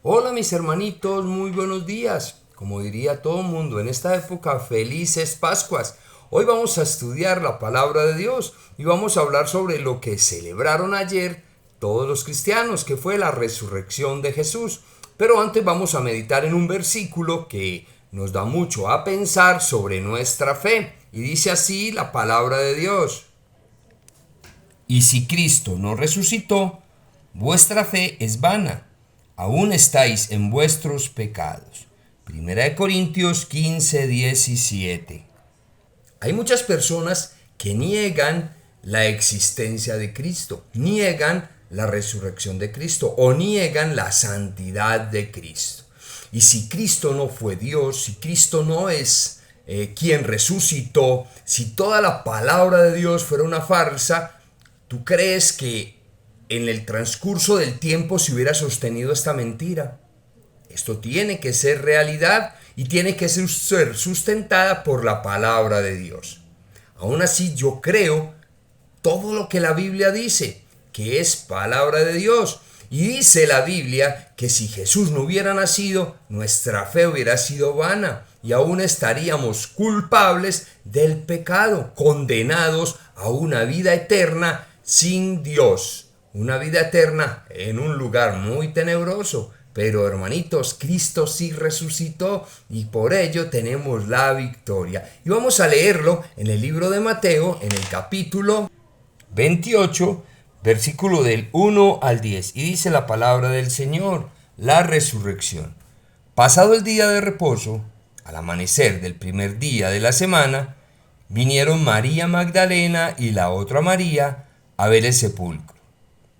Hola mis hermanitos, muy buenos días. Como diría todo el mundo en esta época, felices Pascuas. Hoy vamos a estudiar la palabra de Dios y vamos a hablar sobre lo que celebraron ayer todos los cristianos, que fue la resurrección de Jesús. Pero antes vamos a meditar en un versículo que nos da mucho a pensar sobre nuestra fe. Y dice así la palabra de Dios. Y si Cristo no resucitó, vuestra fe es vana, aún estáis en vuestros pecados. Primera de Corintios 15, 17. Hay muchas personas que niegan la existencia de Cristo, niegan la resurrección de Cristo o niegan la santidad de Cristo. Y si Cristo no fue Dios, si Cristo no es quien resucitó, si toda la palabra de Dios fuera una farsa, ¿tú crees que en el transcurso del tiempo se hubiera sostenido esta mentira? Esto tiene que ser realidad y tiene que ser sustentada por la palabra de Dios. Aún así, yo creo todo lo que la Biblia dice, que es palabra de Dios. Y dice la Biblia que si Jesús no hubiera nacido, nuestra fe hubiera sido vana y aún estaríamos culpables del pecado, condenados a una vida eterna sin Dios, una vida eterna en un lugar muy tenebroso. Pero hermanitos, Cristo sí resucitó y por ello tenemos la victoria. Y vamos a leerlo en el libro de Mateo, en el capítulo 28, versículo del 1 al 10. Y dice la palabra del Señor, la resurrección. Pasado el día de reposo, al amanecer del primer día de la semana, vinieron María Magdalena y la otra María a ver el sepulcro.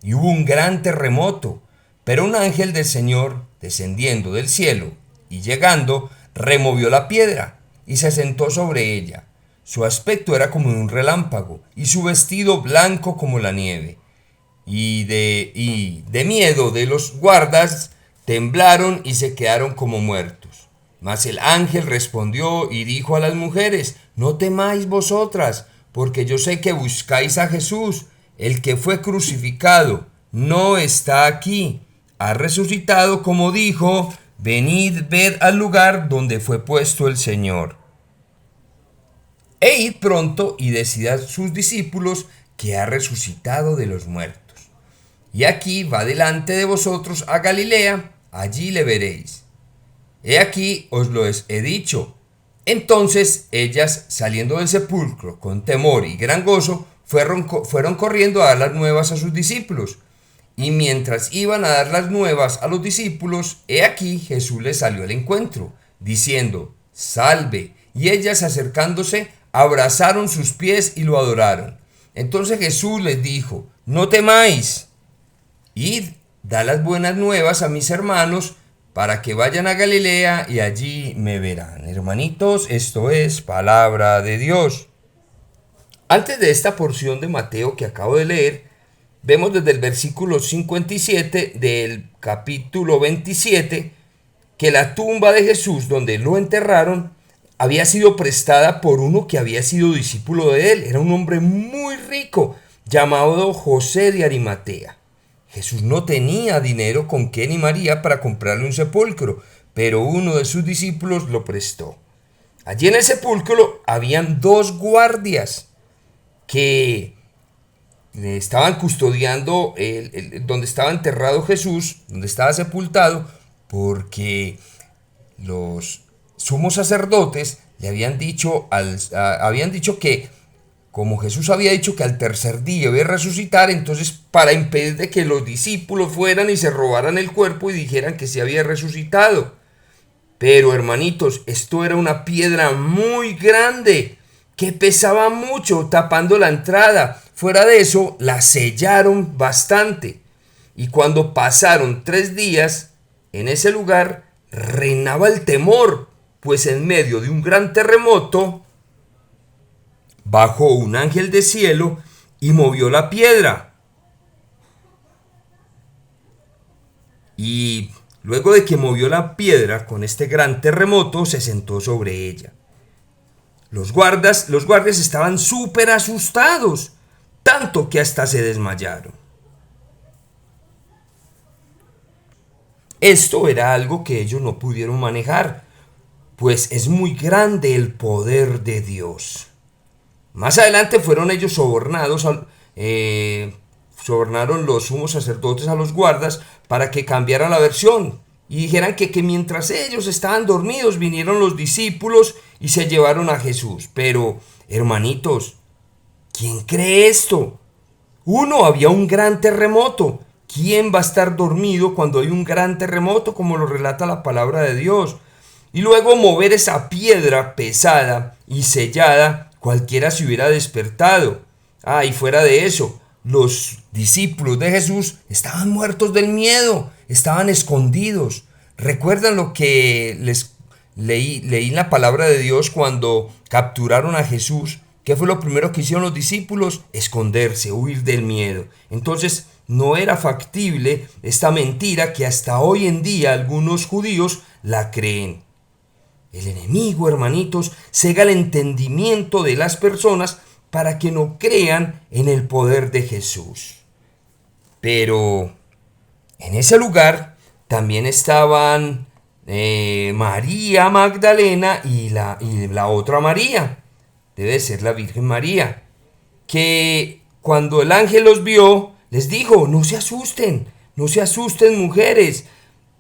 Y hubo un gran terremoto, pero un ángel del Señor, descendiendo del cielo y llegando, removió la piedra y se sentó sobre ella. Su aspecto era como de un relámpago y su vestido blanco como la nieve. Y de miedo de los guardas temblaron y se quedaron como muertos. Mas el ángel respondió y dijo a las mujeres: no temáis vosotras, porque yo sé que buscáis a Jesús, el que fue crucificado. No está aquí, ha resucitado como dijo. Venid, ved al lugar donde fue puesto el Señor. E id pronto y decid a sus discípulos que ha resucitado de los muertos. Y aquí va delante de vosotros a Galilea, allí le veréis. He aquí os lo he dicho. Entonces ellas, saliendo del sepulcro con temor y gran gozo, fueron corriendo a dar las nuevas a sus discípulos. Y mientras iban a dar las nuevas a los discípulos, he aquí Jesús les salió al encuentro, diciendo: salve. Y ellas, acercándose, abrazaron sus pies y lo adoraron. Entonces Jesús les dijo: no temáis. Id, da las buenas nuevas a mis hermanos, para que vayan a Galilea y allí me verán. Hermanitos, esto es palabra de Dios. Antes de esta porción de Mateo que acabo de leer, vemos desde el versículo 57 del capítulo 27 que la tumba de Jesús, donde lo enterraron, había sido prestada por uno que había sido discípulo de él. Era un hombre muy rico llamado José de Arimatea. Jesús no tenía dinero con qué ni María para comprarle un sepulcro, pero uno de sus discípulos lo prestó. Allí en el sepulcro habían dos guardias que estaban custodiando donde estaba enterrado Jesús, donde estaba sepultado, porque los sumos sacerdotes le habían dicho que como Jesús había dicho que al tercer día iba a resucitar, entonces para impedir de que los discípulos fueran y se robaran el cuerpo y dijeran que se había resucitado. Pero hermanitos, esto era una piedra muy grande que pesaba mucho, tapando la entrada. Fuera de eso, la sellaron bastante. Y cuando pasaron 3 días en ese lugar, reinaba el temor, pues en medio de un gran terremoto bajó un ángel del cielo y movió la piedra. Y luego de que movió la piedra con este gran terremoto, se sentó sobre ella. Los guardias estaban súper asustados, tanto que hasta se desmayaron. esto era algo que ellos no pudieron manejar, pues es muy grande el poder de Dios. Más adelante fueron ellos sobornaron los sumos sacerdotes a los guardas para que cambiara la versión y dijeran que mientras ellos estaban dormidos vinieron los discípulos y se llevaron a Jesús. Pero, hermanitos, ¿quién cree esto? Uno, había un gran terremoto. ¿Quién va a estar dormido cuando hay un gran terremoto, como lo relata la palabra de Dios? Y luego mover esa piedra pesada y sellada, cualquiera se hubiera despertado. Y fuera de eso, los discípulos de Jesús estaban muertos del miedo, estaban escondidos. ¿Recuerdan lo que les leí en la palabra de Dios cuando capturaron a Jesús? ¿Qué fue lo primero que hicieron los discípulos? Esconderse, huir del miedo. Entonces, no era factible esta mentira que hasta hoy en día algunos judíos la creen. El enemigo, hermanitos, cega el entendimiento de las personas para que no crean en el poder de Jesús. Pero en ese lugar también estaban María Magdalena y la otra María. Debe ser la Virgen María, que cuando el ángel los vio, les dijo: no se asusten mujeres,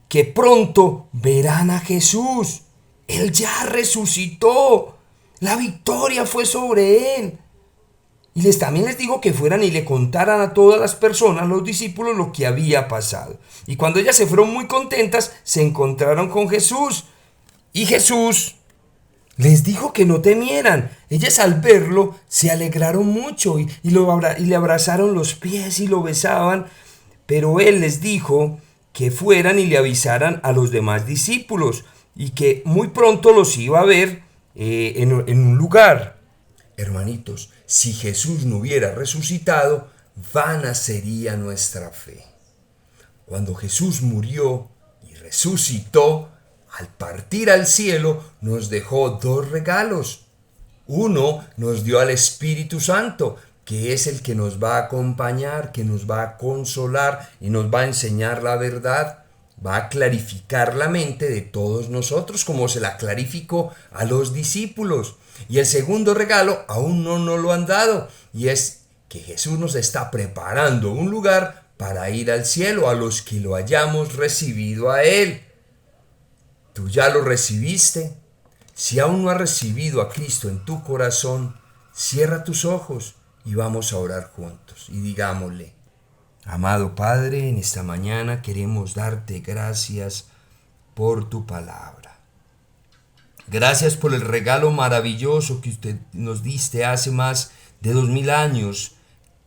que pronto verán a Jesús. Él ya resucitó, la victoria fue sobre él. Y también les digo que fueran y le contaran a todas las personas, los discípulos, lo que había pasado. Y cuando ellas se fueron muy contentas, se encontraron con Jesús. Y Jesús les dijo que no temieran. Ellas al verlo se alegraron mucho y le abrazaron los pies y lo besaban. Pero él les dijo que fueran y le avisaran a los demás discípulos y que muy pronto los iba a ver en un lugar. Hermanitos, si Jesús no hubiera resucitado, vana sería nuestra fe. Cuando Jesús murió y resucitó, al partir al cielo nos dejó dos regalos. Uno, nos dio al Espíritu Santo, que es el que nos va a acompañar, que nos va a consolar y nos va a enseñar la verdad. Va a clarificar la mente de todos nosotros, como se la clarificó a los discípulos. Y el segundo regalo aún no nos lo han dado, y es que Jesús nos está preparando un lugar para ir al cielo a los que lo hayamos recibido a Él. ¿Tú ya lo recibiste? Si aún no has recibido a Cristo en tu corazón, cierra tus ojos y vamos a orar juntos y digámosle: amado Padre, en esta mañana queremos darte gracias por tu palabra. Gracias por el regalo maravilloso que usted nos diste hace más de 2000 años,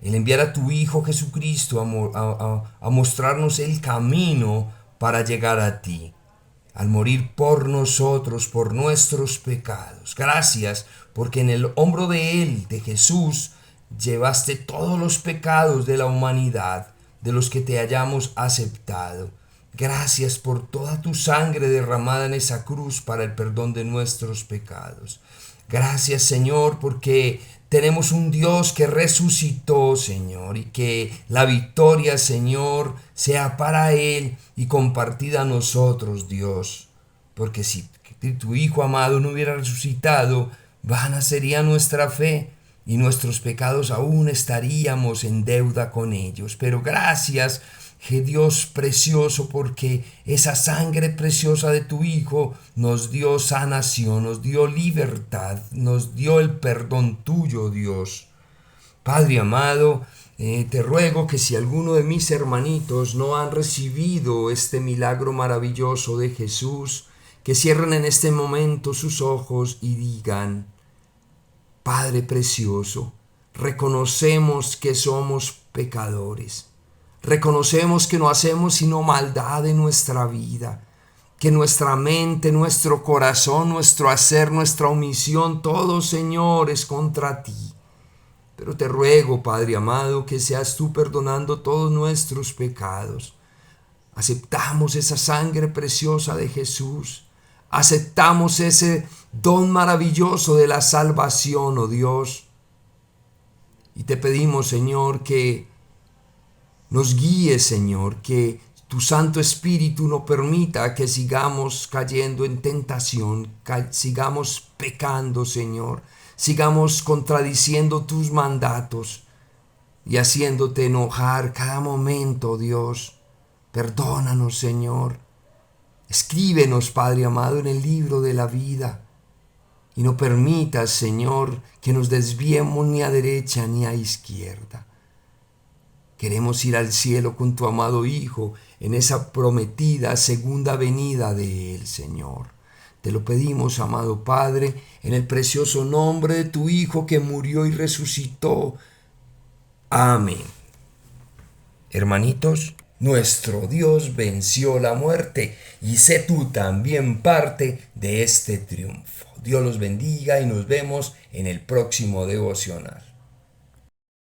el enviar a tu Hijo Jesucristo a mostrarnos el camino para llegar a ti, al morir por nosotros, por nuestros pecados. Gracias porque en el hombro de Él, de Jesús, llevaste todos los pecados de la humanidad, de los que te hayamos aceptado. Gracias por toda tu sangre derramada en esa cruz para el perdón de nuestros pecados. Gracias, Señor, porque tenemos un Dios que resucitó, Señor, y que la victoria, Señor, sea para Él y compartida a nosotros, Dios. Porque si tu Hijo amado no hubiera resucitado, vana sería nuestra fe y nuestros pecados aún estaríamos en deuda con ellos. Pero gracias, Dios precioso, porque esa sangre preciosa de tu Hijo nos dio sanación, nos dio libertad, nos dio el perdón tuyo, Dios. Padre amado, te ruego que si alguno de mis hermanitos no han recibido este milagro maravilloso de Jesús, que cierren en este momento sus ojos y digan: Padre precioso, reconocemos que somos pecadores. Reconocemos que no hacemos sino maldad en nuestra vida, que nuestra mente, nuestro corazón, nuestro hacer, nuestra omisión, todo, Señor, es contra ti. Pero te ruego, Padre amado, que seas tú perdonando todos nuestros pecados. Aceptamos esa sangre preciosa de Jesús. Aceptamos ese don maravilloso de la salvación, oh Dios. Y te pedimos, Señor, que nos guíes, Señor, que tu Santo Espíritu no permita que sigamos cayendo en tentación, sigamos pecando, Señor, sigamos contradiciendo tus mandatos y haciéndote enojar cada momento, Dios. Perdónanos, Señor. Escríbenos, Padre amado, en el libro de la vida. Y no permitas, Señor, que nos desviemos ni a derecha ni a izquierda. Queremos ir al cielo con tu amado Hijo en esa prometida segunda venida de Él, Señor. Te lo pedimos, amado Padre, en el precioso nombre de tu Hijo que murió y resucitó. Amén. Hermanitos, nuestro Dios venció la muerte y sé tú también parte de este triunfo. Dios los bendiga y nos vemos en el próximo devocional.